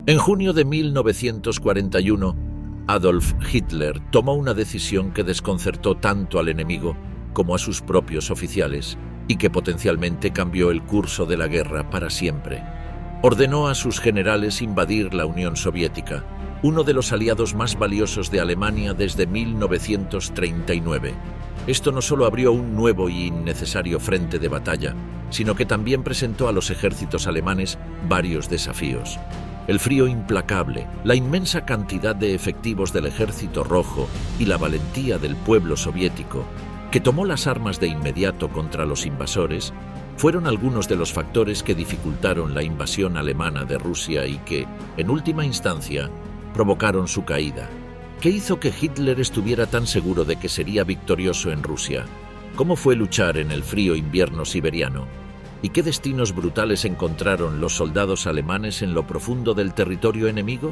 En junio de 1941, Adolf Hitler tomó una decisión que desconcertó tanto al enemigo como a sus propios oficiales y que potencialmente cambió el curso de la guerra para siempre. Ordenó a sus generales invadir la Unión Soviética, uno de los aliados más valiosos de Alemania desde 1939. Esto no solo abrió un nuevo y innecesario frente de batalla, sino que también presentó a los ejércitos alemanes varios desafíos. El frío implacable, la inmensa cantidad de efectivos del Ejército Rojo y la valentía del pueblo soviético, que tomó las armas de inmediato contra los invasores, fueron algunos de los factores que dificultaron la invasión alemana de Rusia y que, en última instancia, provocaron su caída. ¿Qué hizo que Hitler estuviera tan seguro de que sería victorioso en Rusia? ¿Cómo fue luchar en el frío invierno siberiano? ¿Y qué destinos brutales encontraron los soldados alemanes en lo profundo del territorio enemigo?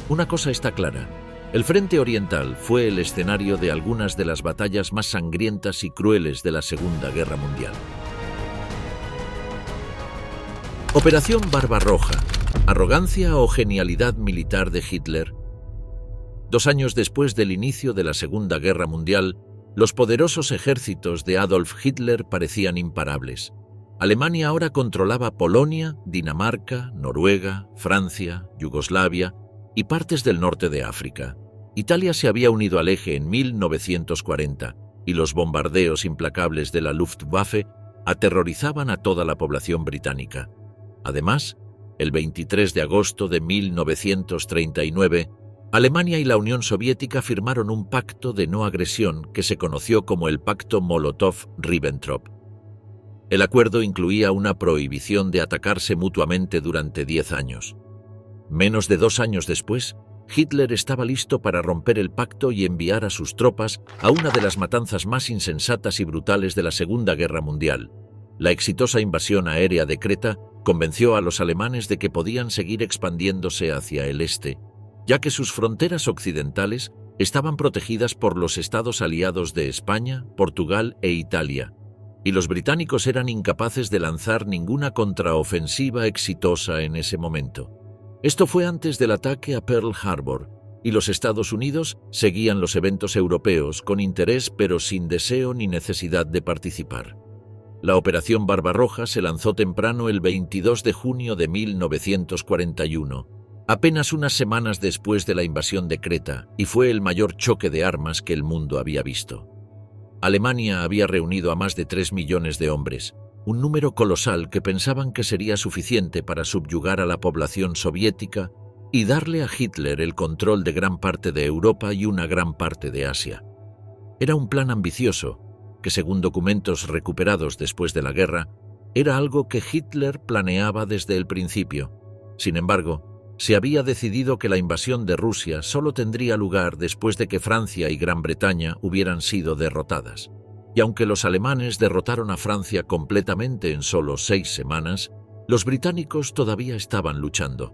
Una cosa está clara. El Frente Oriental fue el escenario de algunas de las batallas más sangrientas y crueles de la Segunda Guerra Mundial. Operación Barbarroja. ¿Arrogancia o genialidad militar de Hitler? 2 años después del inicio de la Segunda Guerra Mundial, los poderosos ejércitos de Adolf Hitler parecían imparables. Alemania ahora controlaba Polonia, Dinamarca, Noruega, Francia, Yugoslavia y partes del norte de África. Italia se había unido al eje en 1940 y los bombardeos implacables de la Luftwaffe aterrorizaban a toda la población británica. Además, el 23 de agosto de 1939, Alemania y la Unión Soviética firmaron un pacto de no agresión que se conoció como el Pacto Molotov-Ribbentrop. El acuerdo incluía una prohibición de atacarse mutuamente durante 10 años. Menos de 2 años después, Hitler estaba listo para romper el pacto y enviar a sus tropas a una de las matanzas más insensatas y brutales de la Segunda Guerra Mundial. La exitosa invasión aérea de Creta convenció a los alemanes de que podían seguir expandiéndose hacia el este, ya que sus fronteras occidentales estaban protegidas por los estados aliados de España, Portugal e Italia, y los británicos eran incapaces de lanzar ninguna contraofensiva exitosa en ese momento. Esto fue antes del ataque a Pearl Harbor, y los Estados Unidos seguían los eventos europeos con interés pero sin deseo ni necesidad de participar. La Operación Barbarroja se lanzó temprano el 22 de junio de 1941, apenas unas semanas después de la invasión de Creta, y fue el mayor choque de armas que el mundo había visto. Alemania había reunido a más de 3 millones de hombres, un número colosal que pensaban que sería suficiente para subyugar a la población soviética y darle a Hitler el control de gran parte de Europa y una gran parte de Asia. Era un plan ambicioso, que según documentos recuperados después de la guerra, era algo que Hitler planeaba desde el principio. Sin embargo, se había decidido que la invasión de Rusia solo tendría lugar después de que Francia y Gran Bretaña hubieran sido derrotadas. Y aunque los alemanes derrotaron a Francia completamente en solo 6 semanas, los británicos todavía estaban luchando.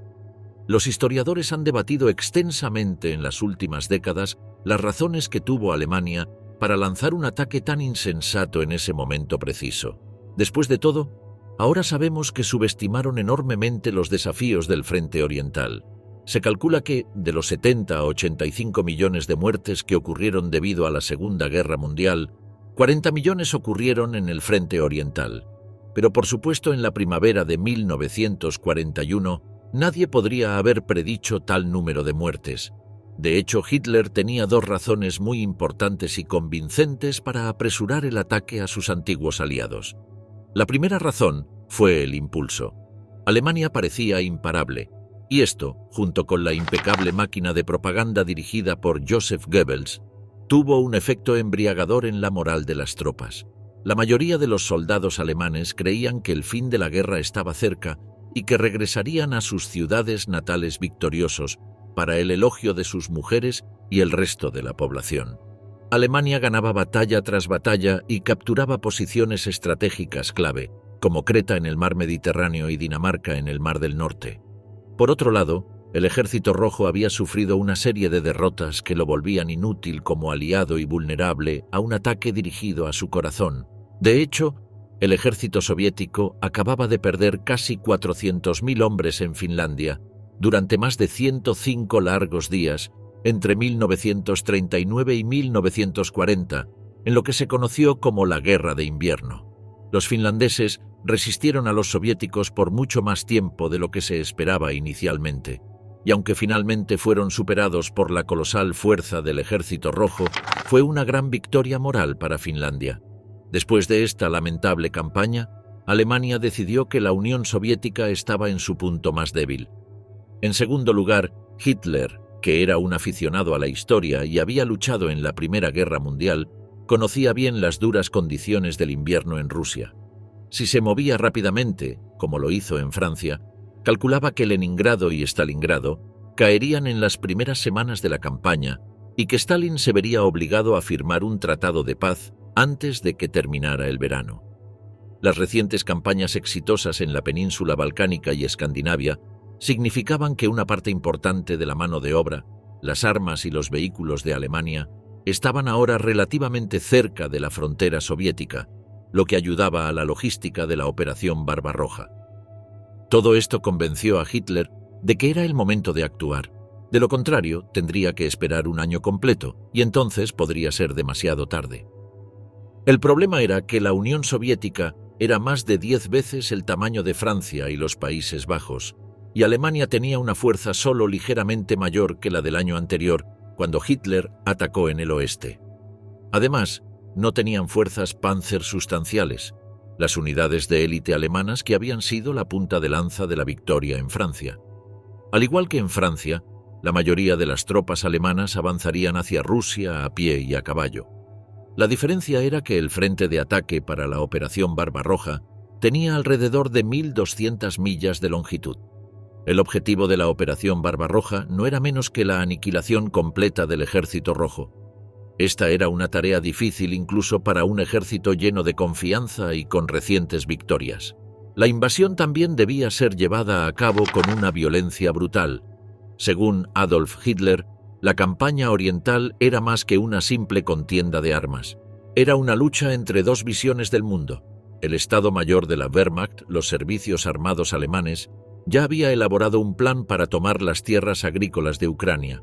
Los historiadores han debatido extensamente en las últimas décadas las razones que tuvo Alemania para lanzar un ataque tan insensato en ese momento preciso. Después de todo, ahora sabemos que subestimaron enormemente los desafíos del Frente Oriental. Se calcula que, de los 70 a 85 millones de muertes que ocurrieron debido a la Segunda Guerra Mundial, 40 millones ocurrieron en el Frente Oriental. Pero por supuesto en la primavera de 1941 nadie podría haber predicho tal número de muertes. De hecho, Hitler tenía 2 razones muy importantes y convincentes para apresurar el ataque a sus antiguos aliados. La primera razón fue el impulso. Alemania parecía imparable, y esto, junto con la impecable máquina de propaganda dirigida por Joseph Goebbels, tuvo un efecto embriagador en la moral de las tropas. La mayoría de los soldados alemanes creían que el fin de la guerra estaba cerca y que regresarían a sus ciudades natales victoriosos para el elogio de sus mujeres y el resto de la población. Alemania ganaba batalla tras batalla y capturaba posiciones estratégicas clave, como Creta en el mar Mediterráneo y Dinamarca en el mar del Norte. Por otro lado, el Ejército Rojo había sufrido una serie de derrotas que lo volvían inútil como aliado y vulnerable a un ataque dirigido a su corazón. De hecho, el ejército soviético acababa de perder casi 400.000 hombres en Finlandia durante más de 105 largos días entre 1939 y 1940, en lo que se conoció como la Guerra de Invierno. Los finlandeses resistieron a los soviéticos por mucho más tiempo de lo que se esperaba inicialmente, y aunque finalmente fueron superados por la colosal fuerza del Ejército Rojo, fue una gran victoria moral para Finlandia. Después de esta lamentable campaña, Alemania decidió que la Unión Soviética estaba en su punto más débil. En segundo lugar, Hitler, que era un aficionado a la historia y había luchado en la Primera Guerra Mundial, conocía bien las duras condiciones del invierno en Rusia. Si se movía rápidamente, como lo hizo en Francia, calculaba que Leningrado y Stalingrado caerían en las primeras semanas de la campaña y que Stalin se vería obligado a firmar un tratado de paz antes de que terminara el verano. Las recientes campañas exitosas en la península balcánica y Escandinavia significaban que una parte importante de la mano de obra, las armas y los vehículos de Alemania, estaban ahora relativamente cerca de la frontera soviética, lo que ayudaba a la logística de la Operación Barbarroja. Todo esto convenció a Hitler de que era el momento de actuar. De lo contrario, tendría que esperar un año completo, y entonces podría ser demasiado tarde. El problema era que la Unión Soviética era más de 10 veces el tamaño de Francia y los Países Bajos, y Alemania tenía una fuerza solo ligeramente mayor que la del año anterior, cuando Hitler atacó en el oeste. Además, no tenían fuerzas Panzer sustanciales, las unidades de élite alemanas que habían sido la punta de lanza de la victoria en Francia. Al igual que en Francia, la mayoría de las tropas alemanas avanzarían hacia Rusia a pie y a caballo. La diferencia era que el frente de ataque para la Operación Barbarroja tenía alrededor de 1.200 millas de longitud. El objetivo de la Operación Barbarroja no era menos que la aniquilación completa del Ejército Rojo. Esta era una tarea difícil incluso para un ejército lleno de confianza y con recientes victorias. La invasión también debía ser llevada a cabo con una violencia brutal. Según Adolf Hitler, la campaña oriental era más que una simple contienda de armas. Era una lucha entre dos visiones del mundo. El Estado Mayor de la Wehrmacht, los servicios armados alemanes, ya había elaborado un plan para tomar las tierras agrícolas de Ucrania.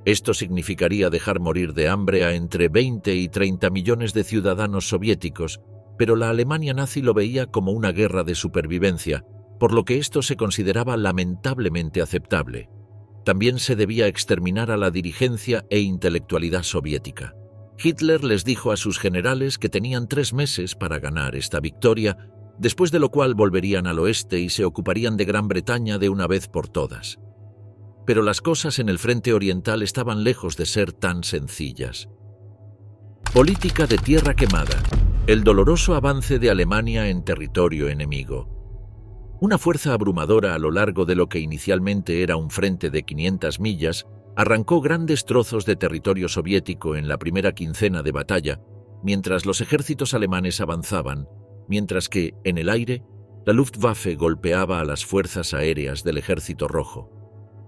Esto significaría dejar morir de hambre a entre 20 y 30 millones de ciudadanos soviéticos, pero la Alemania nazi lo veía como una guerra de supervivencia, por lo que esto se consideraba lamentablemente aceptable. También se debía exterminar a la dirigencia e intelectualidad soviética. Hitler les dijo a sus generales que tenían 3 meses para ganar esta victoria, después de lo cual volverían al oeste y se ocuparían de Gran Bretaña de una vez por todas. Pero las cosas en el frente oriental estaban lejos de ser tan sencillas. Política de tierra quemada. El doloroso avance de Alemania en territorio enemigo. Una fuerza abrumadora a lo largo de lo que inicialmente era un frente de 500 millas arrancó grandes trozos de territorio soviético en la primera quincena de batalla, mientras los ejércitos alemanes avanzaban, mientras que, en el aire, la Luftwaffe golpeaba a las fuerzas aéreas del Ejército Rojo.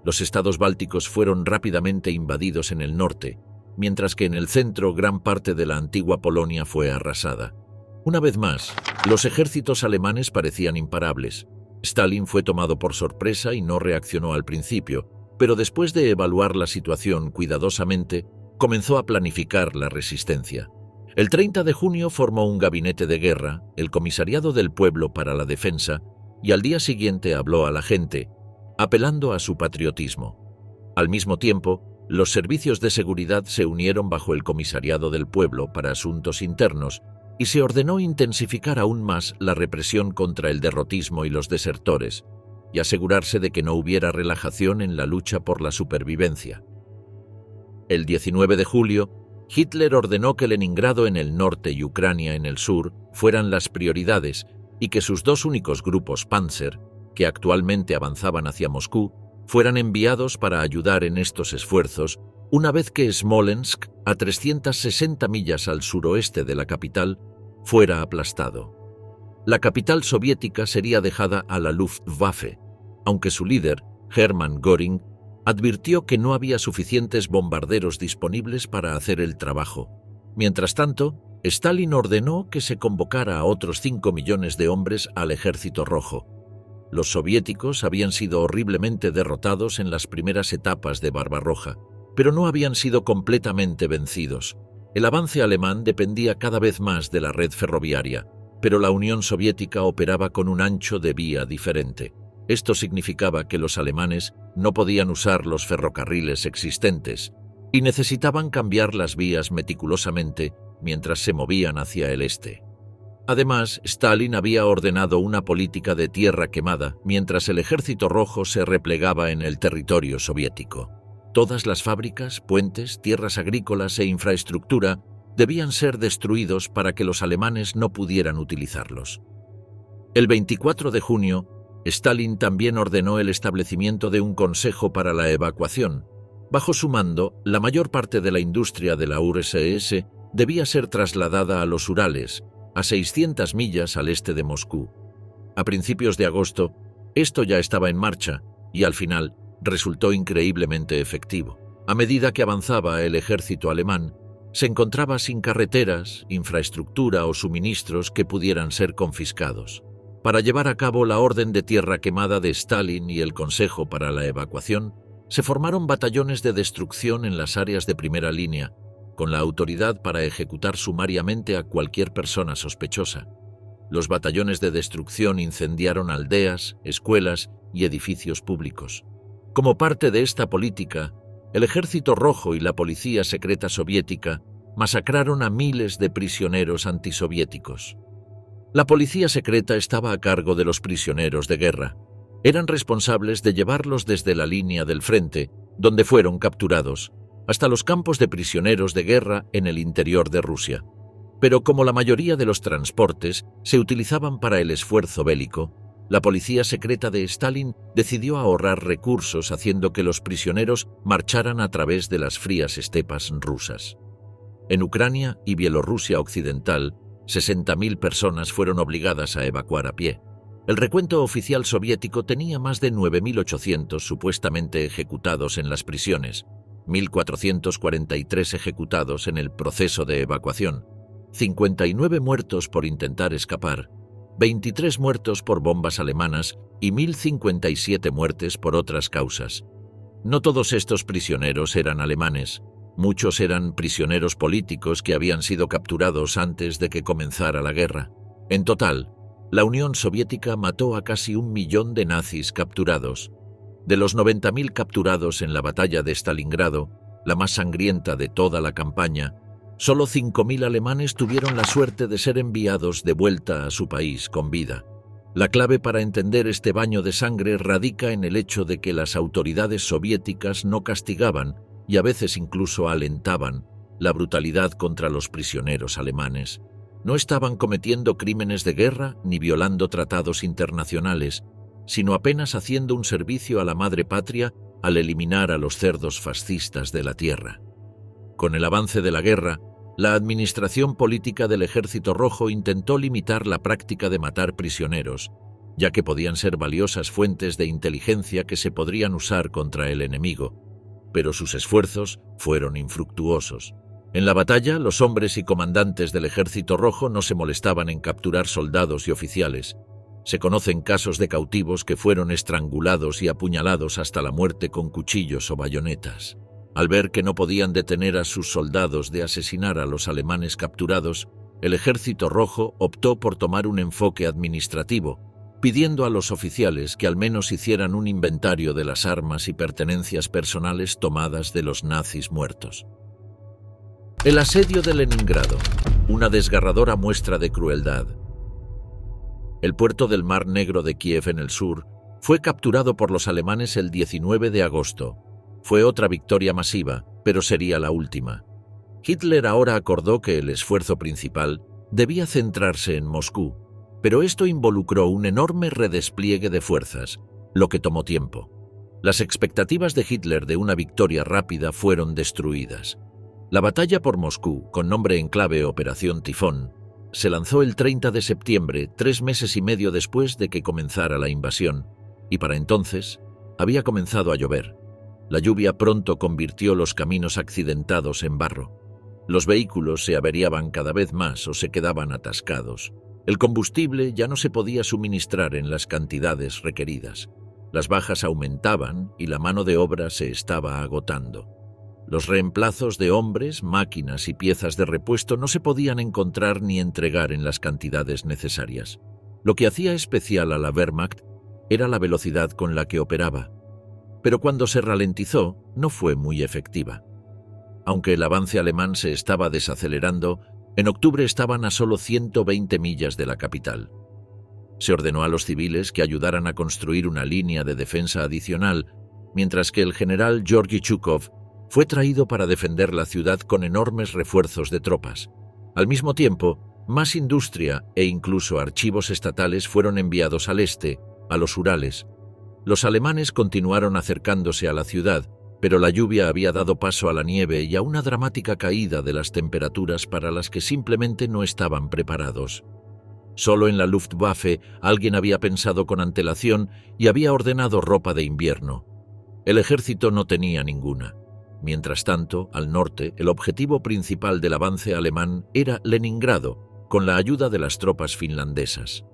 Los estados bálticos fueron rápidamente invadidos en el norte, mientras que en el centro gran parte de la antigua Polonia fue arrasada. Una vez más, los ejércitos alemanes parecían imparables. Stalin fue tomado por sorpresa y no reaccionó al principio, pero después de evaluar la situación cuidadosamente, comenzó a planificar la resistencia. El 30 de junio formó un gabinete de guerra, el Comisariado del Pueblo para la Defensa, y al día siguiente habló a la gente, apelando a su patriotismo. Al mismo tiempo, los servicios de seguridad se unieron bajo el Comisariado del Pueblo para Asuntos Internos y se ordenó intensificar aún más la represión contra el derrotismo y los desertores, y asegurarse de que no hubiera relajación en la lucha por la supervivencia. El 19 de julio, Hitler ordenó que Leningrado en el norte y Ucrania en el sur fueran las prioridades y que sus 2 únicos grupos Panzer, que actualmente avanzaban hacia Moscú, fueran enviados para ayudar en estos esfuerzos, una vez que Smolensk, a 360 millas al suroeste de la capital, fuera aplastado. La capital soviética sería dejada a la Luftwaffe, aunque su líder, Hermann Göring, advirtió que no había suficientes bombarderos disponibles para hacer el trabajo. Mientras tanto, Stalin ordenó que se convocara a otros 5 millones de hombres al Ejército Rojo. Los soviéticos habían sido horriblemente derrotados en las primeras etapas de Barbarroja, pero no habían sido completamente vencidos. El avance alemán dependía cada vez más de la red ferroviaria, pero la Unión Soviética operaba con un ancho de vía diferente. Esto significaba que los alemanes no podían usar los ferrocarriles existentes y necesitaban cambiar las vías meticulosamente mientras se movían hacia el este. Además, Stalin había ordenado una política de tierra quemada mientras el Ejército Rojo se replegaba en el territorio soviético. Todas las fábricas, puentes, tierras agrícolas e infraestructura debían ser destruidos para que los alemanes no pudieran utilizarlos. El 24 de junio, Stalin también ordenó el establecimiento de un consejo para la evacuación. Bajo su mando, la mayor parte de la industria de la URSS debía ser trasladada a los Urales, a 600 millas al este de Moscú. A principios de agosto, esto ya estaba en marcha y al final resultó increíblemente efectivo. A medida que avanzaba el ejército alemán, se encontraba sin carreteras, infraestructura o suministros que pudieran ser confiscados. Para llevar a cabo la orden de tierra quemada de Stalin y el Consejo para la Evacuación, se formaron batallones de destrucción en las áreas de primera línea, con la autoridad para ejecutar sumariamente a cualquier persona sospechosa. Los batallones de destrucción incendiaron aldeas, escuelas y edificios públicos. Como parte de esta política, el Ejército Rojo y la Policía Secreta Soviética masacraron a miles de prisioneros antisoviéticos. La policía secreta estaba a cargo de los prisioneros de guerra. Eran responsables de llevarlos desde la línea del frente, donde fueron capturados, hasta los campos de prisioneros de guerra en el interior de Rusia. Pero como la mayoría de los transportes se utilizaban para el esfuerzo bélico, la policía secreta de Stalin decidió ahorrar recursos haciendo que los prisioneros marcharan a través de las frías estepas rusas. En Ucrania y Bielorrusia Occidental, 60.000 personas fueron obligadas a evacuar a pie. El recuento oficial soviético tenía más de 9.800 supuestamente ejecutados en las prisiones, 1.443 ejecutados en el proceso de evacuación, 59 muertos por intentar escapar, 23 muertos por bombas alemanas y 1.057 muertes por otras causas. No todos estos prisioneros eran alemanes. Muchos eran prisioneros políticos que habían sido capturados antes de que comenzara la guerra. En total, la Unión Soviética mató a casi 1 millón de nazis capturados. De los 90.000 capturados en la batalla de Stalingrado, la más sangrienta de toda la campaña, solo 5.000 alemanes tuvieron la suerte de ser enviados de vuelta a su país con vida. La clave para entender este baño de sangre radica en el hecho de que las autoridades soviéticas no castigaban, y a veces incluso alentaban, la brutalidad contra los prisioneros alemanes. No estaban cometiendo crímenes de guerra ni violando tratados internacionales, sino apenas haciendo un servicio a la madre patria al eliminar a los cerdos fascistas de la tierra. Con el avance de la guerra, la administración política del Ejército Rojo intentó limitar la práctica de matar prisioneros, ya que podían ser valiosas fuentes de inteligencia que se podrían usar contra el enemigo, pero sus esfuerzos fueron infructuosos. En la batalla, los hombres y comandantes del Ejército Rojo no se molestaban en capturar soldados y oficiales. Se conocen casos de cautivos que fueron estrangulados y apuñalados hasta la muerte con cuchillos o bayonetas. Al ver que no podían detener a sus soldados de asesinar a los alemanes capturados, el Ejército Rojo optó por tomar un enfoque administrativo, pidiendo a los oficiales que al menos hicieran un inventario de las armas y pertenencias personales tomadas de los nazis muertos. El asedio de Leningrado, una desgarradora muestra de crueldad. El puerto del Mar Negro de Kiev en el sur fue capturado por los alemanes el 19 de agosto. Fue otra victoria masiva, pero sería la última. Hitler ahora acordó que el esfuerzo principal debía centrarse en Moscú, pero esto involucró un enorme redespliegue de fuerzas, lo que tomó tiempo. Las expectativas de Hitler de una victoria rápida fueron destruidas. La batalla por Moscú, con nombre en clave Operación Tifón, se lanzó el 30 de septiembre, 3 meses y medio después de que comenzara la invasión, y para entonces había comenzado a llover. La lluvia pronto convirtió los caminos accidentados en barro. Los vehículos se averiaban cada vez más o se quedaban atascados. El combustible ya no se podía suministrar en las cantidades requeridas. Las bajas aumentaban y la mano de obra se estaba agotando. Los reemplazos de hombres, máquinas y piezas de repuesto no se podían encontrar ni entregar en las cantidades necesarias. Lo que hacía especial a la Wehrmacht era la velocidad con la que operaba, pero cuando se ralentizó no fue muy efectiva. Aunque el avance alemán se estaba desacelerando, en octubre estaban a solo 120 millas de la capital. Se ordenó a los civiles que ayudaran a construir una línea de defensa adicional, mientras que el general Georgy Zhukov fue traído para defender la ciudad con enormes refuerzos de tropas. Al mismo tiempo, más industria e incluso archivos estatales fueron enviados al este, a los Urales. Los alemanes continuaron acercándose a la ciudad, pero la lluvia había dado paso a la nieve y a una dramática caída de las temperaturas para las que simplemente no estaban preparados. Solo en la Luftwaffe alguien había pensado con antelación y había ordenado ropa de invierno. El ejército no tenía ninguna. Mientras tanto, al norte, el objetivo principal del avance alemán era Leningrado, con la ayuda de las tropas finlandesas.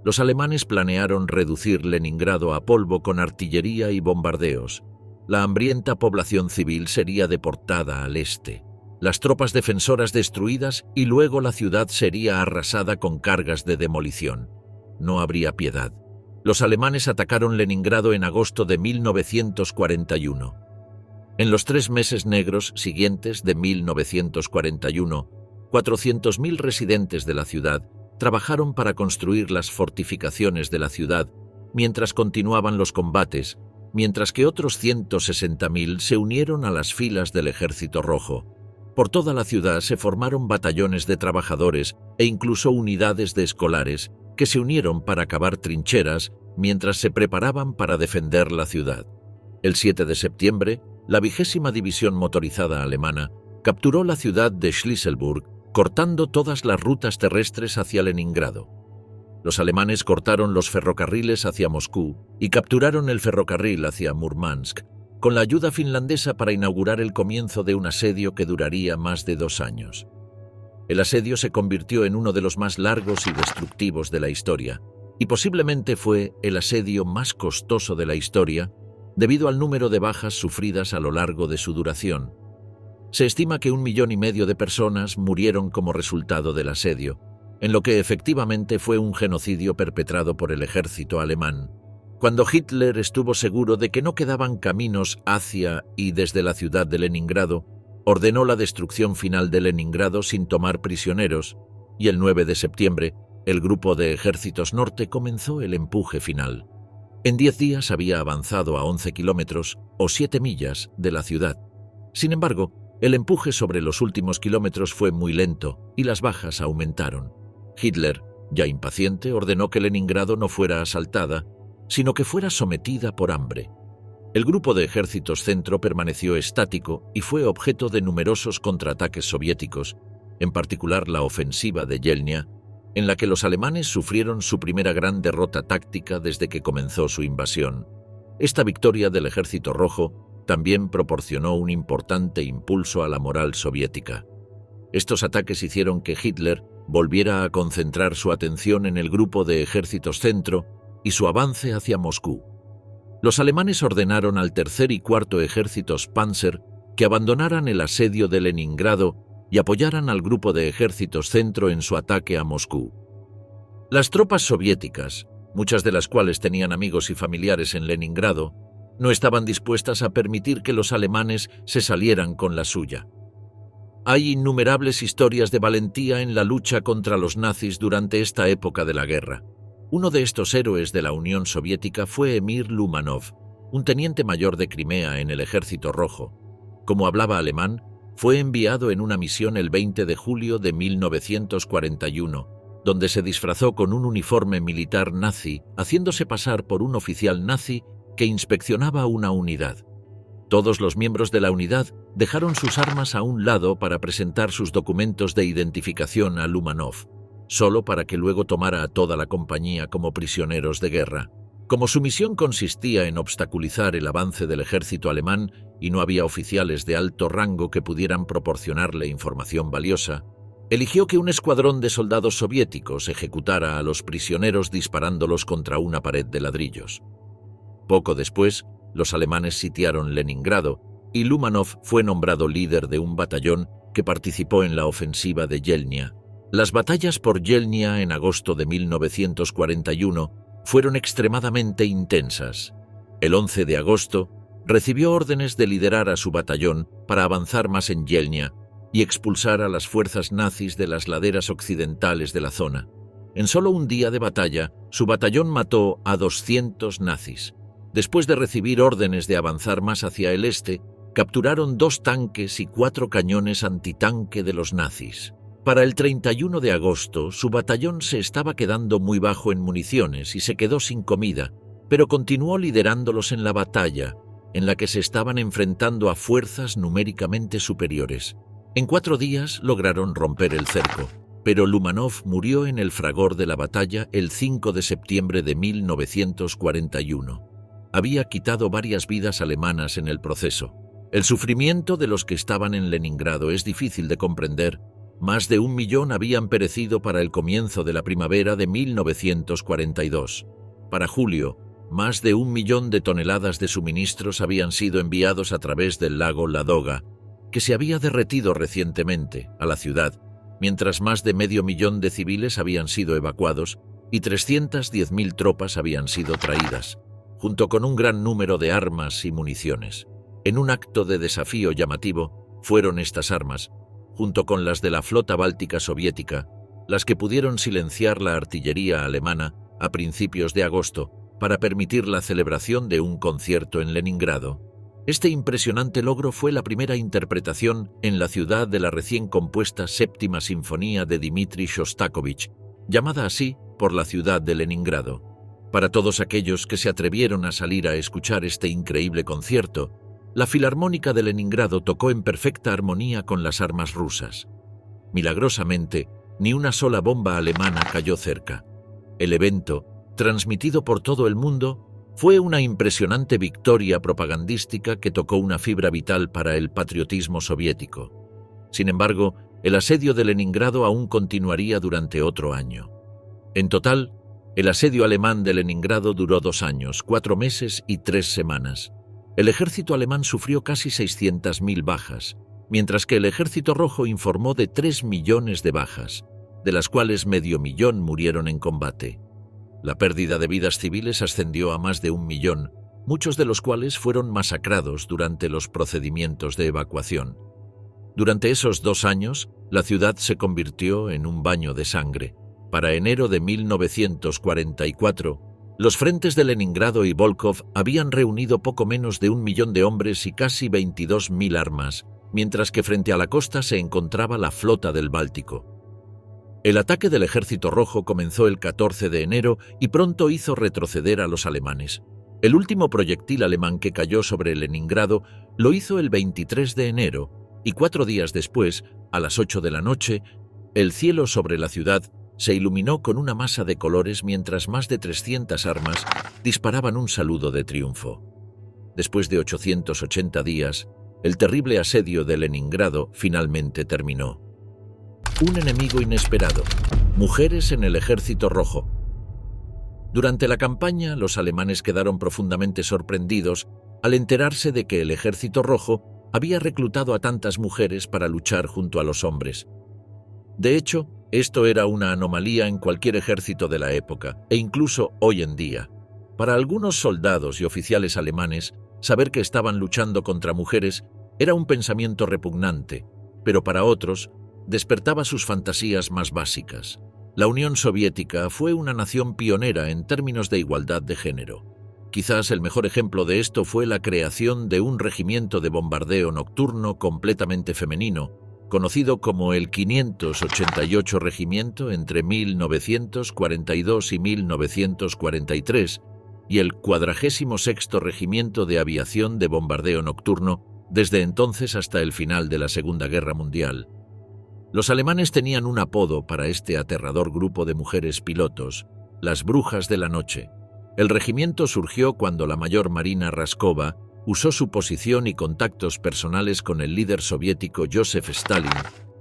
Los alemanes planearon reducir Leningrado a polvo con artillería y bombardeos. La hambrienta población civil sería deportada al este, las tropas defensoras destruidas y luego la ciudad sería arrasada con cargas de demolición. No habría piedad. Los alemanes atacaron Leningrado en agosto de 1941. En los 3 meses negros siguientes de 1941, 400.000 residentes de la ciudad trabajaron para construir las fortificaciones de la ciudad mientras continuaban los combates, mientras que otros 160.000 se unieron a las filas del Ejército Rojo. Por toda la ciudad se formaron batallones de trabajadores e incluso unidades de escolares que se unieron para cavar trincheras mientras se preparaban para defender la ciudad. El 7 de septiembre, la 20ª División Motorizada Alemana capturó la ciudad de Schlisselburg, cortando todas las rutas terrestres hacia Leningrado. Los alemanes cortaron los ferrocarriles hacia Moscú y capturaron el ferrocarril hacia Murmansk, con la ayuda finlandesa para inaugurar el comienzo de un asedio que duraría más de 2 años. El asedio se convirtió en uno de los más largos y destructivos de la historia, y posiblemente fue el asedio más costoso de la historia debido al número de bajas sufridas a lo largo de su duración. Se estima que 1,5 millones de personas murieron como resultado del asedio, en lo que efectivamente fue un genocidio perpetrado por el ejército alemán. Cuando Hitler estuvo seguro de que no quedaban caminos hacia y desde la ciudad de Leningrado, ordenó la destrucción final de Leningrado sin tomar prisioneros, y el 9 de septiembre, el grupo de ejércitos norte comenzó el empuje final. En 10 días había avanzado a 11 kilómetros o 7 millas de la ciudad. Sin embargo, el empuje sobre los últimos kilómetros fue muy lento y las bajas aumentaron. Hitler, ya impaciente, ordenó que Leningrado no fuera asaltada, sino que fuera sometida por hambre. El grupo de ejércitos centro permaneció estático y fue objeto de numerosos contraataques soviéticos, en particular la ofensiva de Yelnya, en la que los alemanes sufrieron su primera gran derrota táctica desde que comenzó su invasión. Esta victoria del Ejército Rojo también proporcionó un importante impulso a la moral soviética. Estos ataques hicieron que Hitler volviera a concentrar su atención en el grupo de ejércitos centro y su avance hacia Moscú. Los alemanes ordenaron al tercer y cuarto ejércitos Panzer que abandonaran el asedio de Leningrado y apoyaran al grupo de ejércitos centro en su ataque a Moscú. Las tropas soviéticas, muchas de las cuales tenían amigos y familiares en Leningrado, no estaban dispuestas a permitir que los alemanes se salieran con la suya. Hay innumerables historias de valentía en la lucha contra los nazis durante esta época de la guerra. Uno de estos héroes de la Unión Soviética fue Emir Lumanov, un teniente mayor de Crimea en el Ejército Rojo. Como hablaba alemán, fue enviado en una misión el 20 de julio de 1941, donde se disfrazó con un uniforme militar nazi, haciéndose pasar por un oficial nazi que inspeccionaba una unidad. Todos los miembros de la unidad dejaron sus armas a un lado para presentar sus documentos de identificación a Lumanov, solo para que luego tomara a toda la compañía como prisioneros de guerra. Como su misión consistía en obstaculizar el avance del ejército alemán y no había oficiales de alto rango que pudieran proporcionarle información valiosa, Eligió que un escuadrón de soldados soviéticos ejecutara a los prisioneros disparándolos contra una pared de ladrillos. Poco después, los alemanes sitiaron Leningrado y Lumanov fue nombrado líder de un batallón que participó en la ofensiva de Yelnya. Las batallas por Yelnya en agosto de 1941 fueron extremadamente intensas. El 11 de agosto, recibió órdenes de liderar a su batallón para avanzar más en Yelnya y expulsar a las fuerzas nazis de las laderas occidentales de la zona. En solo un día de batalla, su batallón mató a 200 nazis. Después de recibir órdenes de avanzar más hacia el este, capturaron 2 tanques y 4 cañones antitanque de los nazis. Para el 31 de agosto, su batallón se estaba quedando muy bajo en municiones y se quedó sin comida, pero continuó liderándolos en la batalla, en la que se estaban enfrentando a fuerzas numéricamente superiores. En 4 días lograron romper el cerco, pero Lumanov murió en el fragor de la batalla el 5 de septiembre de 1941. Había quitado varias vidas alemanas en el proceso. El sufrimiento de los que estaban en Leningrado es difícil de comprender. Más de 1 millón habían perecido para el comienzo de la primavera de 1942. Para julio, más de 1 millón de toneladas de suministros habían sido enviados a través del lago Ladoga, que se había derretido recientemente, a la ciudad, mientras más de medio millón de civiles habían sido evacuados y 310.000 tropas habían sido traídas, junto con un gran número de armas y municiones. En un acto de desafío llamativo, fueron estas armas, junto con las de la flota báltica soviética, las que pudieron silenciar la artillería alemana a principios de agosto para permitir la celebración de un concierto en Leningrado. Este impresionante logro fue la primera interpretación en la ciudad de la recién compuesta Séptima Sinfonía de Dmitri Shostakovich, llamada así por la ciudad de Leningrado. Para todos aquellos que se atrevieron a salir a escuchar este increíble concierto, la Filarmónica de Leningrado tocó en perfecta armonía con las armas rusas. Milagrosamente, ni una sola bomba alemana cayó cerca. El evento, transmitido por todo el mundo, fue una impresionante victoria propagandística que tocó una fibra vital para el patriotismo soviético. Sin embargo, el asedio de Leningrado aún continuaría durante otro año. En total, el asedio alemán de Leningrado duró 2 años, 4 meses y 3 semanas. El ejército alemán sufrió casi 600.000 bajas, mientras que el ejército rojo informó de 3 millones de bajas, de las cuales medio millón murieron en combate. La pérdida de vidas civiles ascendió a más de 1 millón, muchos de los cuales fueron masacrados durante los procedimientos de evacuación. Durante esos 2 años, la ciudad se convirtió en un baño de sangre. Para enero de 1944, los frentes de Leningrado y Volkhov habían reunido poco menos de 1 millón de hombres y casi 22.000 armas, mientras que frente a la costa se encontraba la flota del Báltico. El ataque del Ejército Rojo comenzó el 14 de enero y pronto hizo retroceder a los alemanes. El último proyectil alemán que cayó sobre Leningrado lo hizo el 23 de enero y 4 días después, a las 8 de la noche, el cielo sobre la ciudad se iluminó con una masa de colores mientras más de 300 armas disparaban un saludo de triunfo. Después de 880 días, el terrible asedio de Leningrado finalmente terminó. Un enemigo inesperado: mujeres en el Ejército Rojo. Durante la campaña, los alemanes quedaron profundamente sorprendidos al enterarse de que el Ejército Rojo había reclutado a tantas mujeres para luchar junto a los hombres. De hecho, esto era una anomalía en cualquier ejército de la época, e incluso hoy en día. Para algunos soldados y oficiales alemanes, saber que estaban luchando contra mujeres era un pensamiento repugnante, pero para otros, despertaba sus fantasías más básicas. La Unión Soviética fue una nación pionera en términos de igualdad de género. Quizás el mejor ejemplo de esto fue la creación de un regimiento de bombardeo nocturno completamente femenino, conocido como el 588 Regimiento entre 1942 y 1943, y el 46º Regimiento de Aviación de Bombardeo Nocturno desde entonces hasta el final de la Segunda Guerra Mundial. Los alemanes tenían un apodo para este aterrador grupo de mujeres pilotos: las Brujas de la Noche. El regimiento surgió cuando la mayor Marina Raskova usó su posición y contactos personales con el líder soviético Joseph Stalin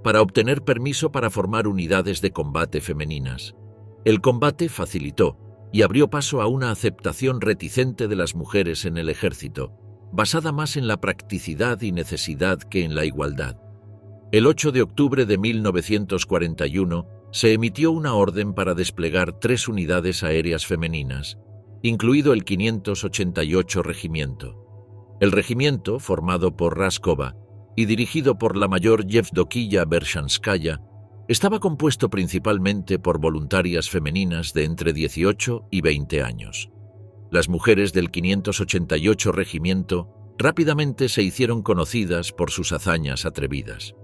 para obtener permiso para formar unidades de combate femeninas. El combate facilitó y abrió paso a una aceptación reticente de las mujeres en el ejército, basada más en la practicidad y necesidad que en la igualdad. El 8 de octubre de 1941 se emitió una orden para desplegar 3 unidades aéreas femeninas, incluido el 588 Regimiento. El regimiento, formado por Raskova y dirigido por la mayor Yevdokiya Bershanskaya, estaba compuesto principalmente por voluntarias femeninas de entre 18 y 20 años. Las mujeres del 588 Regimiento rápidamente se hicieron conocidas por sus hazañas atrevidas.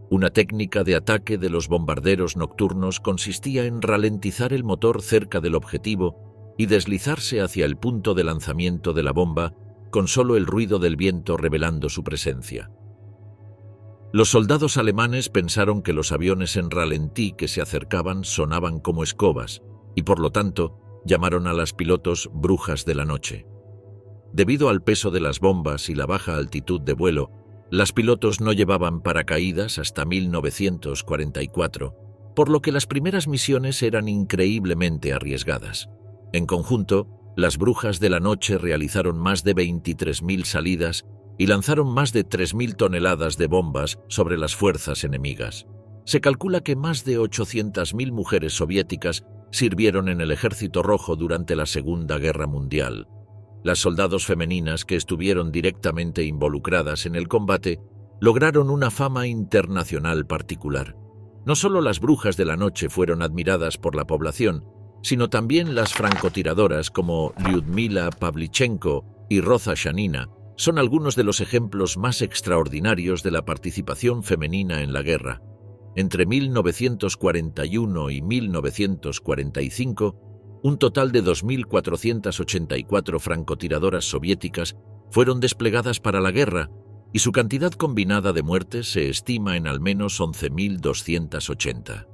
Una técnica de ataque de los bombarderos nocturnos consistía en ralentizar el motor cerca del objetivo y deslizarse hacia el punto de lanzamiento de la bomba con solo el ruido del viento revelando su presencia. Los soldados alemanes pensaron que los aviones en ralentí que se acercaban sonaban como escobas y, por lo tanto, llamaron a las pilotos brujas de la noche. Debido al peso de las bombas y la baja altitud de vuelo, las pilotos no llevaban paracaídas hasta 1944, por lo que las primeras misiones eran increíblemente arriesgadas. En conjunto, las brujas de la noche realizaron más de 23.000 salidas y lanzaron más de 3.000 toneladas de bombas sobre las fuerzas enemigas. Se calcula que más de 800.000 mujeres soviéticas sirvieron en el Ejército Rojo durante la Segunda Guerra Mundial. Las soldados femeninas que estuvieron directamente involucradas en el combate lograron una fama internacional particular. No solo las brujas de la noche fueron admiradas por la población, sino también las francotiradoras como Lyudmila Pavlichenko y Roza Shanina son algunos de los ejemplos más extraordinarios de la participación femenina en la guerra. Entre 1941 y 1945, un total de 2.484 francotiradoras soviéticas fueron desplegadas para la guerra y su cantidad combinada de muertes se estima en al menos 11.280.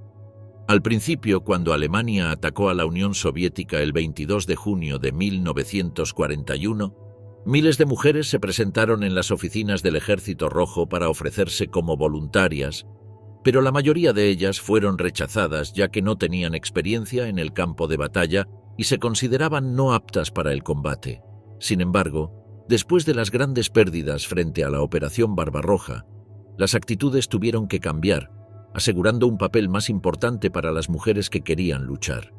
Al principio, cuando Alemania atacó a la Unión Soviética el 22 de junio de 1941, miles de mujeres se presentaron en las oficinas del Ejército Rojo para ofrecerse como voluntarias, pero la mayoría de ellas fueron rechazadas ya que no tenían experiencia en el campo de batalla y se consideraban no aptas para el combate. Sin embargo, después de las grandes pérdidas frente a la Operación Barbarroja, las actitudes tuvieron que cambiar, asegurando un papel más importante para las mujeres que querían luchar.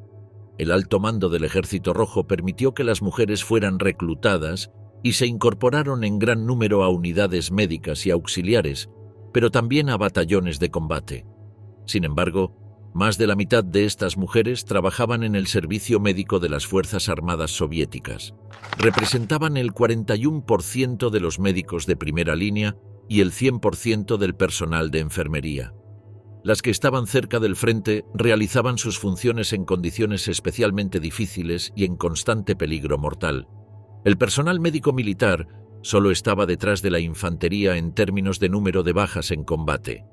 El alto mando del Ejército Rojo permitió que las mujeres fueran reclutadas y se incorporaron en gran número a unidades médicas y auxiliares, pero también a batallones de combate. Sin embargo, más de la mitad de estas mujeres trabajaban en el servicio médico de las Fuerzas Armadas soviéticas. Representaban el 41% de los médicos de primera línea y el 100% del personal de enfermería. Las que estaban cerca del frente realizaban sus funciones en condiciones especialmente difíciles y en constante peligro mortal. El personal médico militar solo estaba detrás de la infantería en términos de número de bajas en combate.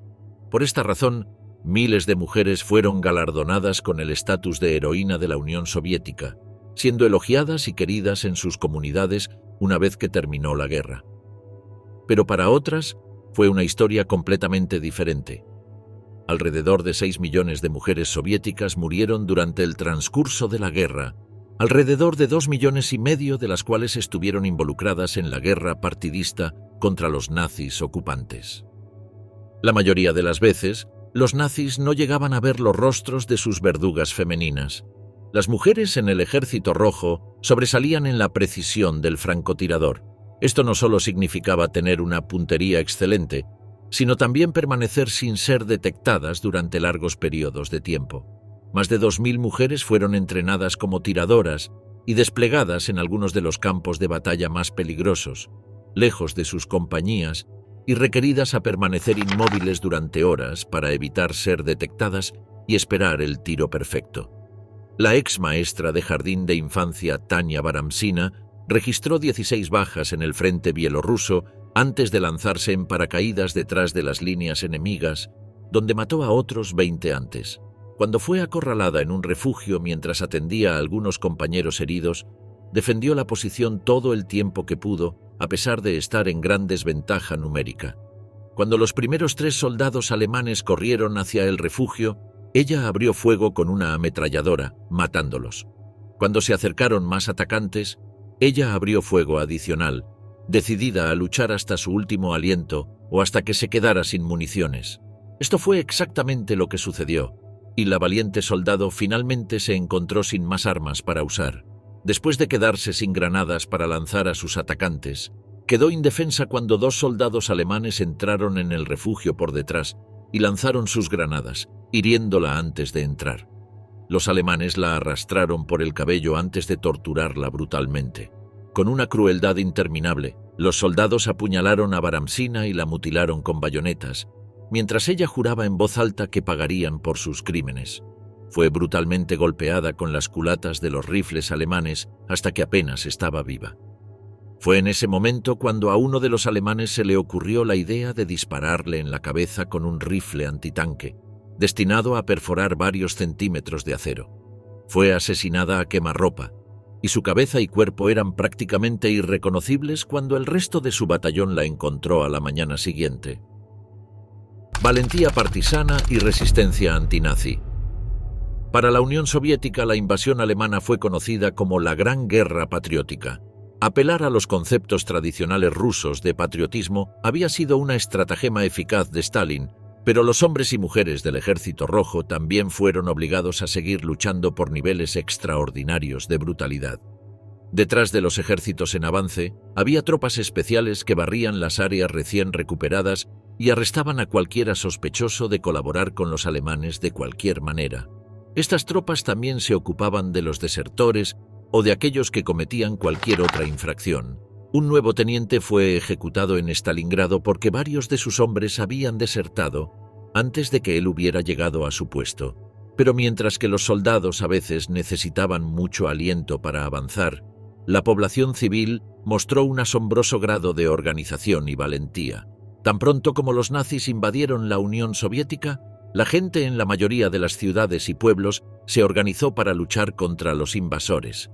Por esta razón, miles de mujeres fueron galardonadas con el estatus de heroína de la Unión Soviética, siendo elogiadas y queridas en sus comunidades una vez que terminó la guerra. Pero para otras, fue una historia completamente diferente. Alrededor de 6 millones de mujeres soviéticas murieron durante el transcurso de la guerra, alrededor de 2,5 millones de las cuales estuvieron involucradas en la guerra partidista contra los nazis ocupantes. La mayoría de las veces, los nazis no llegaban a ver los rostros de sus verdugas femeninas. Las mujeres en el Ejército Rojo sobresalían en la precisión del francotirador. Esto no solo significaba tener una puntería excelente, sino también permanecer sin ser detectadas durante largos periodos de tiempo. Más de 2.000 mujeres fueron entrenadas como tiradoras y desplegadas en algunos de los campos de batalla más peligrosos, lejos de sus compañías y requeridas a permanecer inmóviles durante horas para evitar ser detectadas y esperar el tiro perfecto. La ex maestra de jardín de infancia Tania Baramsina registró 16 bajas en el frente bielorruso antes de lanzarse en paracaídas detrás de las líneas enemigas, donde mató a otros 20 antes. Cuando fue acorralada en un refugio mientras atendía a algunos compañeros heridos, defendió la posición todo el tiempo que pudo, a pesar de estar en gran desventaja numérica. Cuando los primeros 3 soldados alemanes corrieron hacia el refugio, ella abrió fuego con una ametralladora, matándolos. Cuando se acercaron más atacantes, ella abrió fuego adicional, decidida a luchar hasta su último aliento o hasta que se quedara sin municiones. Esto fue exactamente lo que sucedió, y la valiente soldado finalmente se encontró sin más armas para usar. Después de quedarse sin granadas para lanzar a sus atacantes, quedó indefensa cuando 2 soldados alemanes entraron en el refugio por detrás y lanzaron sus granadas, hiriéndola antes de entrar. Los alemanes la arrastraron por el cabello antes de torturarla brutalmente. Con una crueldad interminable, los soldados apuñalaron a Baramsina y la mutilaron con bayonetas, mientras ella juraba en voz alta que pagarían por sus crímenes. Fue brutalmente golpeada con las culatas de los rifles alemanes hasta que apenas estaba viva. Fue en ese momento cuando a uno de los alemanes se le ocurrió la idea de dispararle en la cabeza con un rifle antitanque, destinado a perforar varios centímetros de acero. Fue asesinada a quemarropa, y su cabeza y cuerpo eran prácticamente irreconocibles cuando el resto de su batallón la encontró a la mañana siguiente. Valentía partisana y resistencia antinazi. Para la Unión Soviética, la invasión alemana fue conocida como la Gran Guerra Patriótica. Apelar a los conceptos tradicionales rusos de patriotismo había sido una estratagema eficaz de Stalin, pero los hombres y mujeres del Ejército Rojo también fueron obligados a seguir luchando por niveles extraordinarios de brutalidad. Detrás de los ejércitos en avance, había tropas especiales que barrían las áreas recién recuperadas y arrestaban a cualquiera sospechoso de colaborar con los alemanes de cualquier manera. Estas tropas también se ocupaban de los desertores o de aquellos que cometían cualquier otra infracción. Un nuevo teniente fue ejecutado en Stalingrado porque varios de sus hombres habían desertado antes de que él hubiera llegado a su puesto. Pero mientras que los soldados a veces necesitaban mucho aliento para avanzar, la población civil mostró un asombroso grado de organización y valentía. Tan pronto como los nazis invadieron la Unión Soviética, la gente en la mayoría de las ciudades y pueblos se organizó para luchar contra los invasores.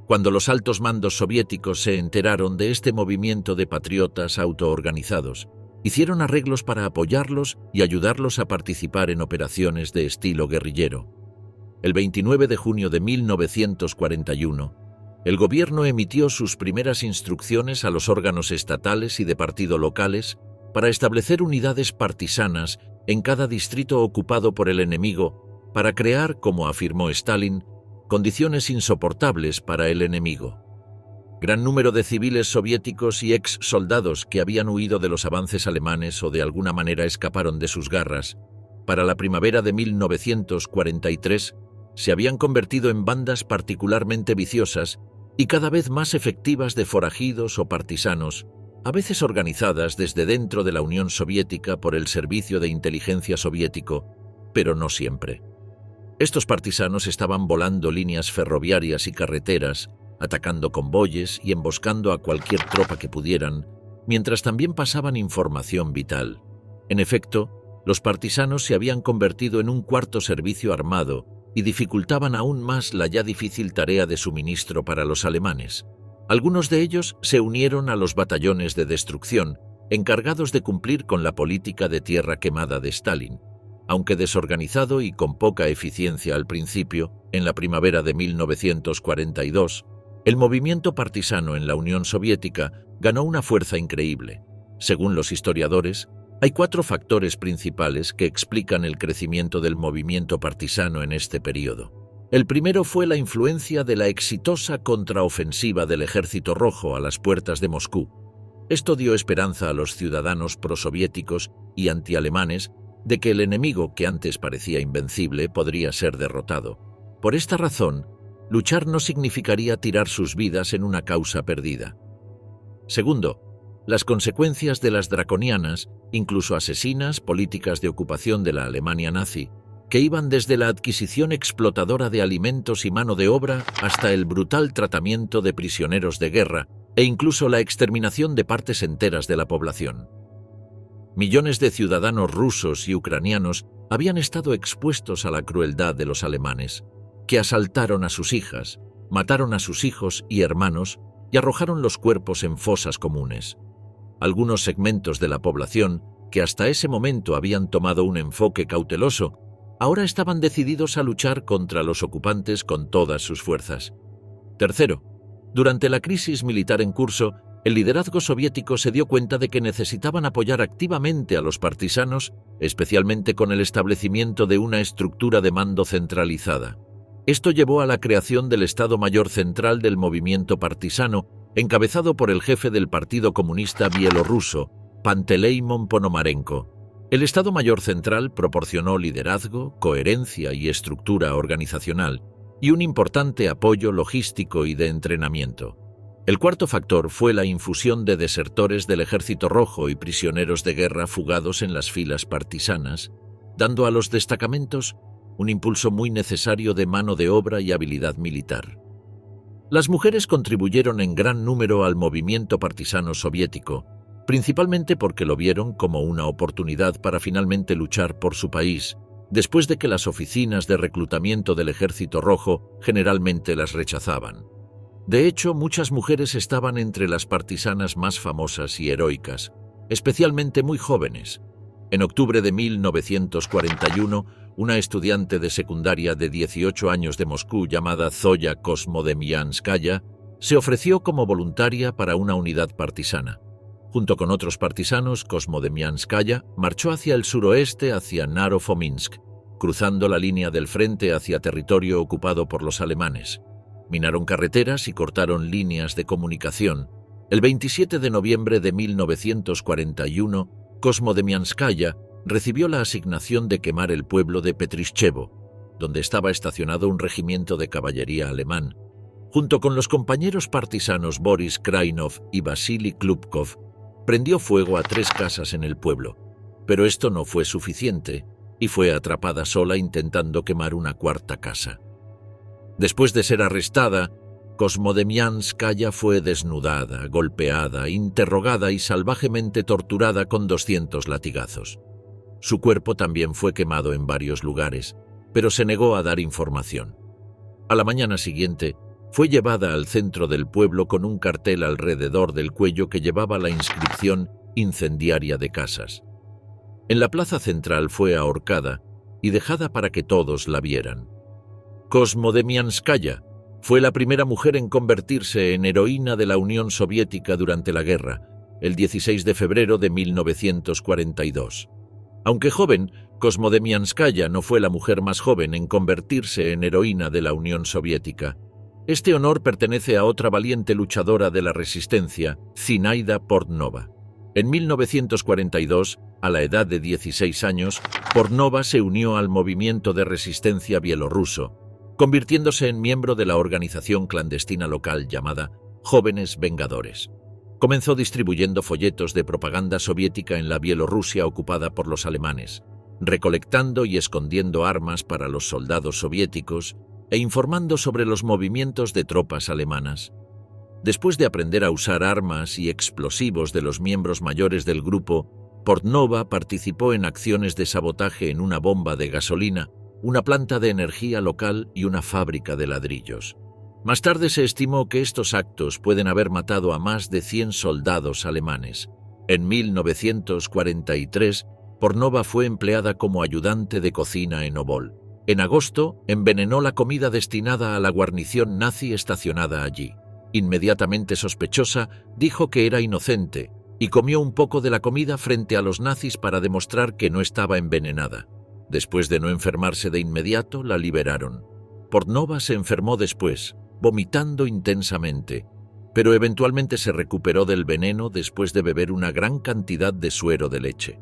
Cuando los altos mandos soviéticos se enteraron de este movimiento de patriotas autoorganizados, hicieron arreglos para apoyarlos y ayudarlos a participar en operaciones de estilo guerrillero. El 29 de junio de 1941, el gobierno emitió sus primeras instrucciones a los órganos estatales y de partido locales para establecer unidades partisanas en cada distrito ocupado por el enemigo para crear, como afirmó Stalin, condiciones insoportables para el enemigo. Gran número de civiles soviéticos y ex-soldados que habían huido de los avances alemanes o de alguna manera escaparon de sus garras, para la primavera de 1943 se habían convertido en bandas particularmente viciosas y cada vez más efectivas de forajidos o partisanos, a veces organizadas desde dentro de la Unión Soviética por el Servicio de Inteligencia Soviético, pero no siempre. Estos partisanos estaban volando líneas ferroviarias y carreteras, atacando convoyes y emboscando a cualquier tropa que pudieran, mientras también pasaban información vital. En efecto, los partisanos se habían convertido en un cuarto servicio armado y dificultaban aún más la ya difícil tarea de suministro para los alemanes. Algunos de ellos se unieron a los batallones de destrucción, encargados de cumplir con la política de tierra quemada de Stalin. Aunque desorganizado y con poca eficiencia al principio, en la primavera de 1942, el movimiento partisano en la Unión Soviética ganó una fuerza increíble. Según los historiadores, hay 4 factores principales que explican el crecimiento del movimiento partisano en este periodo. El primero fue la influencia de la exitosa contraofensiva del Ejército Rojo a las puertas de Moscú. Esto dio esperanza a los ciudadanos prosoviéticos y antialemanes de que el enemigo, que antes parecía invencible, podría ser derrotado. Por esta razón, luchar no significaría tirar sus vidas en una causa perdida. Segundo, las consecuencias de las draconianas, incluso asesinas, políticas de ocupación de la Alemania nazi, que iban desde la adquisición explotadora de alimentos y mano de obra hasta el brutal tratamiento de prisioneros de guerra e incluso la exterminación de partes enteras de la población. Millones de ciudadanos rusos y ucranianos habían estado expuestos a la crueldad de los alemanes, que asaltaron a sus hijas, mataron a sus hijos y hermanos y arrojaron los cuerpos en fosas comunes. Algunos segmentos de la población que hasta ese momento habían tomado un enfoque cauteloso, ahora estaban decididos a luchar contra los ocupantes con todas sus fuerzas. Tercero, durante la crisis militar en curso, el liderazgo soviético se dio cuenta de que necesitaban apoyar activamente a los partisanos, especialmente con el establecimiento de una estructura de mando centralizada. Esto llevó a la creación del Estado Mayor Central del movimiento partisano, encabezado por el jefe del Partido Comunista Bielorruso, Panteleimon Ponomarenko. El Estado Mayor Central proporcionó liderazgo, coherencia y estructura organizacional, y un importante apoyo logístico y de entrenamiento. El cuarto factor fue la infusión de desertores del Ejército Rojo y prisioneros de guerra fugados en las filas partisanas, dando a los destacamentos un impulso muy necesario de mano de obra y habilidad militar. Las mujeres contribuyeron en gran número al movimiento partisano soviético, principalmente porque lo vieron como una oportunidad para finalmente luchar por su país, después de que las oficinas de reclutamiento del Ejército Rojo generalmente las rechazaban. De hecho, muchas mujeres estaban entre las partisanas más famosas y heroicas, especialmente muy jóvenes. En octubre de 1941, una estudiante de secundaria de 18 años de Moscú llamada Zoya Kosmodemianskaya se ofreció como voluntaria para una unidad partisana. Junto con otros partisanos, Kosmodemianskaya marchó hacia el suroeste hacia Naro-Fominsk, cruzando la línea del frente hacia territorio ocupado por los alemanes. Minaron carreteras y cortaron líneas de comunicación. El 27 de noviembre de 1941, Kosmodemianskaya recibió la asignación de quemar el pueblo de Petrishchevo, donde estaba estacionado un regimiento de caballería alemán. Junto con los compañeros partisanos Boris Krainov y Vasily Klubkov, prendió fuego a 3 casas en el pueblo, pero esto no fue suficiente y fue atrapada sola intentando quemar una 4ª casa. Después de ser arrestada, Kosmodemianskaya fue desnudada, golpeada, interrogada y salvajemente torturada con 200 latigazos. Su cuerpo también fue quemado en varios lugares, pero se negó a dar información. A la mañana siguiente, fue llevada al centro del pueblo con un cartel alrededor del cuello que llevaba la inscripción «Incendiaria de casas». En la plaza central fue ahorcada y dejada para que todos la vieran. Kosmodemianskaya fue la primera mujer en convertirse en heroína de la Unión Soviética durante la guerra, el 16 de febrero de 1942. Aunque joven, Kosmodemianskaya no fue la mujer más joven en convertirse en heroína de la Unión Soviética. Este honor pertenece a otra valiente luchadora de la resistencia, Zinaida Portnova. En 1942, a la edad de 16 años, Portnova se unió al movimiento de resistencia bielorruso, convirtiéndose en miembro de la organización clandestina local llamada Jóvenes Vengadores. Comenzó distribuyendo folletos de propaganda soviética en la Bielorrusia ocupada por los alemanes, recolectando y escondiendo armas para los soldados soviéticos e informando sobre los movimientos de tropas alemanas. Después de aprender a usar armas y explosivos de los miembros mayores del grupo, Portnova participó en acciones de sabotaje en una bomba de gasolina, una planta de energía local y una fábrica de ladrillos. Más tarde se estimó que estos actos pueden haber matado a más de 100 soldados alemanes. En 1943, Portnova fue empleada como ayudante de cocina en Obol. En agosto, envenenó la comida destinada a la guarnición nazi estacionada allí. Inmediatamente sospechosa, dijo que era inocente y comió un poco de la comida frente a los nazis para demostrar que no estaba envenenada. Después de no enfermarse de inmediato, la liberaron. Portnova se enfermó después, vomitando intensamente, pero eventualmente se recuperó del veneno después de beber una gran cantidad de suero de leche.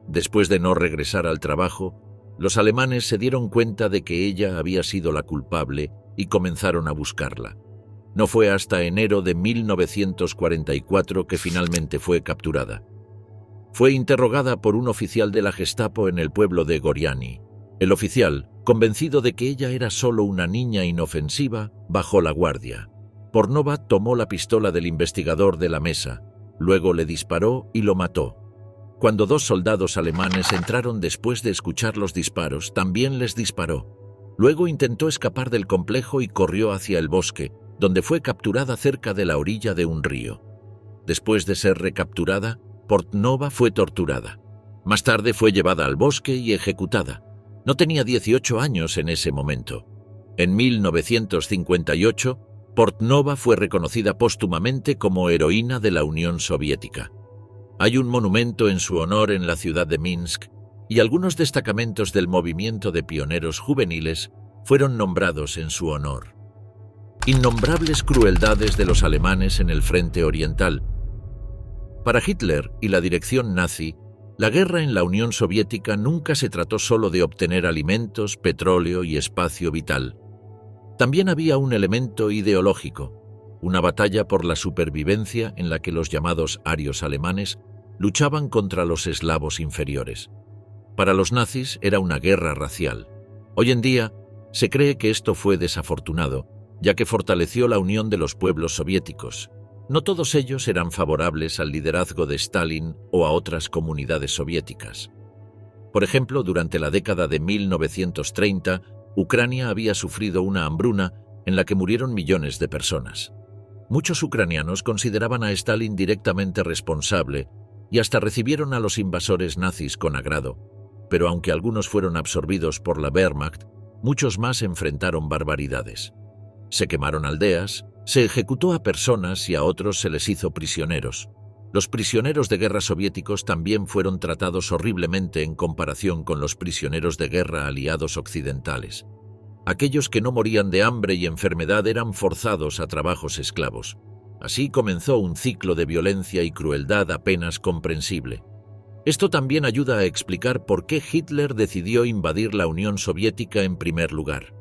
Después de no regresar al trabajo, los alemanes se dieron cuenta de que ella había sido la culpable y comenzaron a buscarla. No fue hasta enero de 1944 que finalmente fue capturada. Fue interrogada por un oficial de la Gestapo en el pueblo de Goriani. El oficial, convencido de que ella era solo una niña inofensiva, bajó la guardia. Portnova tomó la pistola del investigador de la mesa, luego le disparó y lo mató. Cuando 2 soldados alemanes entraron después de escuchar los disparos, también les disparó. Luego intentó escapar del complejo y corrió hacia el bosque, donde fue capturada cerca de la orilla de un río. Después de ser recapturada, Portnova fue torturada. Más tarde fue llevada al bosque y ejecutada. No tenía 18 años en ese momento. En 1958, Portnova fue reconocida póstumamente como heroína de la Unión Soviética. Hay un monumento en su honor en la ciudad de Minsk y algunos destacamentos del movimiento de pioneros juveniles fueron nombrados en su honor. Innombrables crueldades de los alemanes en el frente oriental. Para Hitler y la dirección nazi, la guerra en la Unión Soviética nunca se trató solo de obtener alimentos, petróleo y espacio vital. También había un elemento ideológico, una batalla por la supervivencia en la que los llamados arios alemanes luchaban contra los eslavos inferiores. Para los nazis era una guerra racial. Hoy en día se cree que esto fue desafortunado, ya que fortaleció la unión de los pueblos soviéticos. No todos ellos eran favorables al liderazgo de Stalin o a otras comunidades soviéticas. Por ejemplo, durante la década de 1930, Ucrania había sufrido una hambruna en la que murieron millones de personas. Muchos ucranianos consideraban a Stalin directamente responsable y hasta recibieron a los invasores nazis con agrado, pero aunque algunos fueron absorbidos por la Wehrmacht, muchos más enfrentaron barbaridades. Se quemaron aldeas, se ejecutó a personas y a otros se les hizo prisioneros. Los prisioneros de guerra soviéticos también fueron tratados horriblemente en comparación con los prisioneros de guerra aliados occidentales. Aquellos que no morían de hambre y enfermedad eran forzados a trabajos esclavos. Así comenzó un ciclo de violencia y crueldad apenas comprensible. Esto también ayuda a explicar por qué Hitler decidió invadir la Unión Soviética en primer lugar.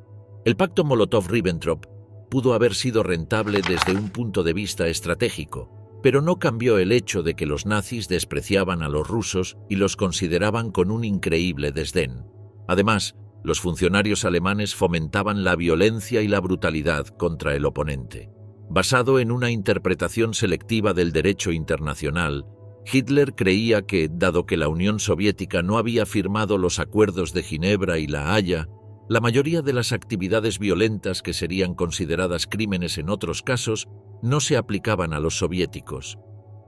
El pacto Molotov-Ribbentrop pudo haber sido rentable desde un punto de vista estratégico, pero no cambió el hecho de que los nazis despreciaban a los rusos y los consideraban con un increíble desdén. Además, los funcionarios alemanes fomentaban la violencia y la brutalidad contra el oponente. Basado en una interpretación selectiva del derecho internacional, Hitler creía que, dado que la Unión Soviética no había firmado los acuerdos de Ginebra y La Haya, la mayoría de las actividades violentas que serían consideradas crímenes en otros casos no se aplicaban a los soviéticos.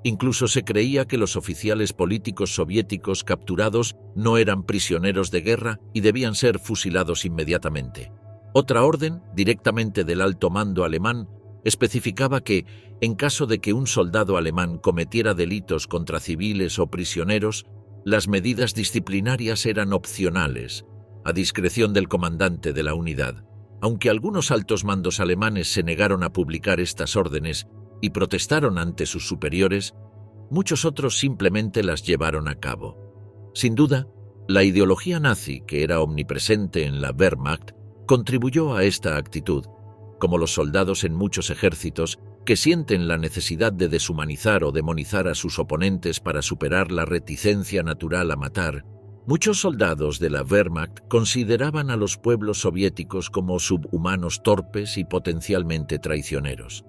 Incluso se creía que los oficiales políticos soviéticos capturados no eran prisioneros de guerra y debían ser fusilados inmediatamente. Otra orden, directamente del alto mando alemán, especificaba que, en caso de que un soldado alemán cometiera delitos contra civiles o prisioneros, las medidas disciplinarias eran opcionales, a discreción del comandante de la unidad. Aunque algunos altos mandos alemanes se negaron a publicar estas órdenes y protestaron ante sus superiores, muchos otros simplemente las llevaron a cabo. Sin duda, la ideología nazi, que era omnipresente en la Wehrmacht, contribuyó a esta actitud, como los soldados en muchos ejércitos que sienten la necesidad de deshumanizar o demonizar a sus oponentes para superar la reticencia natural a matar. Muchos soldados de la Wehrmacht consideraban a los pueblos soviéticos como subhumanos torpes y potencialmente traicioneros.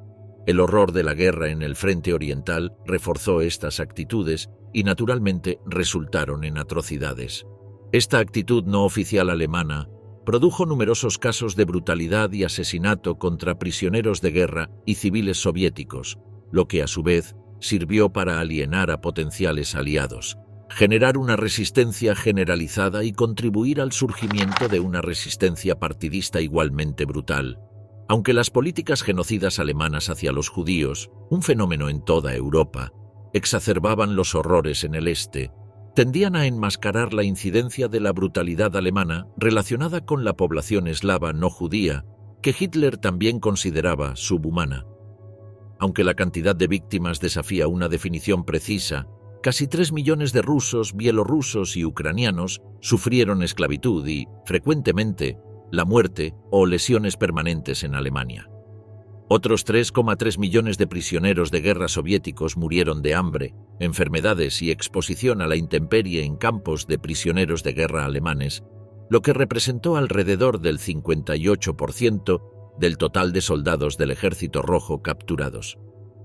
El horror de la guerra en el frente oriental reforzó estas actitudes y naturalmente resultaron en atrocidades. Esta actitud no oficial alemana produjo numerosos casos de brutalidad y asesinato contra prisioneros de guerra y civiles soviéticos, lo que a su vez sirvió para alienar a potenciales aliados, generar una resistencia generalizada y contribuir al surgimiento de una resistencia partidista igualmente brutal. Aunque las políticas genocidas alemanas hacia los judíos, un fenómeno en toda Europa, exacerbaban los horrores en el este, tendían a enmascarar la incidencia de la brutalidad alemana relacionada con la población eslava no judía, que Hitler también consideraba subhumana. Aunque la cantidad de víctimas desafía una definición precisa, casi 3 millones de rusos, bielorrusos y ucranianos sufrieron esclavitud y, frecuentemente, la muerte o lesiones permanentes en Alemania. Otros 3,3 millones de prisioneros de guerra soviéticos murieron de hambre, enfermedades y exposición a la intemperie en campos de prisioneros de guerra alemanes, lo que representó alrededor del 58% del total de soldados del Ejército Rojo capturados.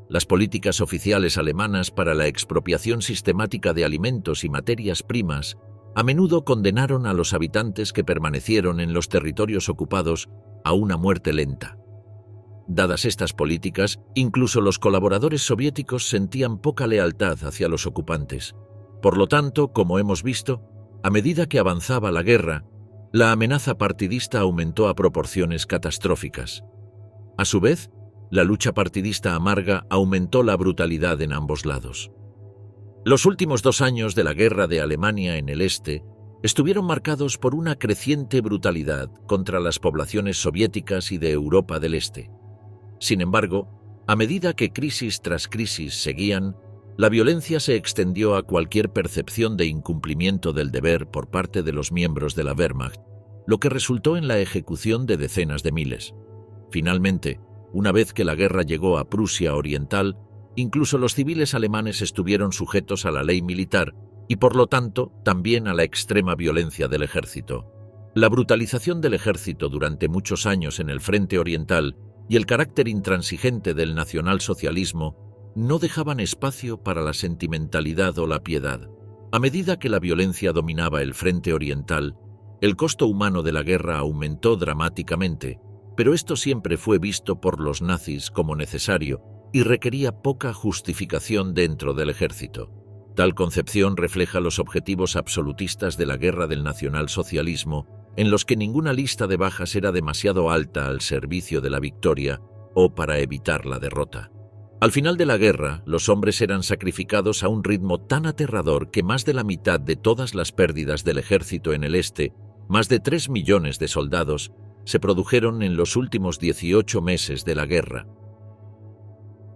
Las políticas oficiales alemanas para la expropiación sistemática de alimentos y materias primas a menudo condenaron a los habitantes que permanecieron en los territorios ocupados a una muerte lenta. Dadas estas políticas, incluso los colaboradores soviéticos sentían poca lealtad hacia los ocupantes. Por lo tanto, como hemos visto, a medida que avanzaba la guerra, la amenaza partidista aumentó a proporciones catastróficas. A su vez, la lucha partidista amarga aumentó la brutalidad en ambos lados. Los últimos 2 años de la guerra de Alemania en el este estuvieron marcados por una creciente brutalidad contra las poblaciones soviéticas y de Europa del Este. Sin embargo, a medida que crisis tras crisis seguían, la violencia se extendió a cualquier percepción de incumplimiento del deber por parte de los miembros de la Wehrmacht, lo que resultó en la ejecución de decenas de miles. Finalmente, una vez que la guerra llegó a Prusia Oriental, incluso los civiles alemanes estuvieron sujetos a la ley militar y, por lo tanto, también a la extrema violencia del ejército. La brutalización del ejército durante muchos años en el frente oriental y el carácter intransigente del nacionalsocialismo no dejaban espacio para la sentimentalidad o la piedad. A medida que la violencia dominaba el frente oriental, el costo humano de la guerra aumentó dramáticamente, pero esto siempre fue visto por los nazis como necesario y requería poca justificación dentro del ejército. Tal concepción refleja los objetivos absolutistas de la guerra del nacionalsocialismo, en los que ninguna lista de bajas era demasiado alta al servicio de la victoria o para evitar la derrota. Al final de la guerra, los hombres eran sacrificados a un ritmo tan aterrador que más de la mitad de todas las pérdidas del ejército en el este, más de 3 millones de soldados, se produjeron en los últimos 18 meses de la guerra.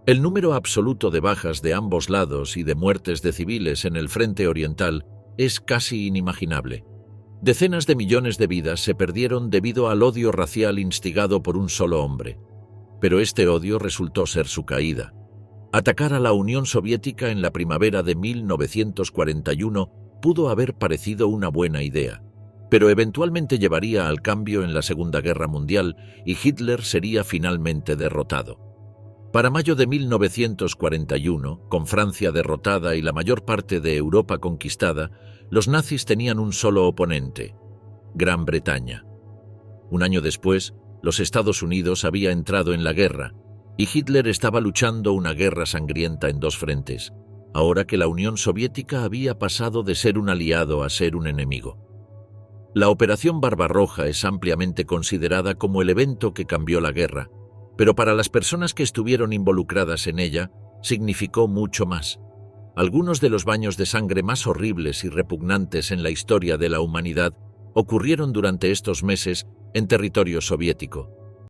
El número absoluto de bajas de ambos lados y de muertes de civiles en el frente oriental es casi inimaginable. Decenas de millones de vidas se perdieron debido al odio racial instigado por un solo hombre. Pero este odio resultó ser su caída. Atacar a la Unión Soviética en la primavera de 1941 pudo haber parecido una buena idea, pero eventualmente llevaría al cambio en la Segunda Guerra Mundial y Hitler sería finalmente derrotado. Para mayo de 1941, con Francia derrotada y la mayor parte de Europa conquistada, los nazis tenían un solo oponente: Gran Bretaña. Un año después, los Estados Unidos había entrado en la guerra, y Hitler estaba luchando una guerra sangrienta en 2 frentes, ahora que la Unión Soviética había pasado de ser un aliado a ser un enemigo. La Operación Barbarroja es ampliamente considerada como el evento que cambió la guerra, pero para las personas que estuvieron involucradas en ella, significó mucho más. Algunos de los baños de sangre más horribles y repugnantes en la historia de la humanidad ocurrieron durante estos meses en territorio soviético.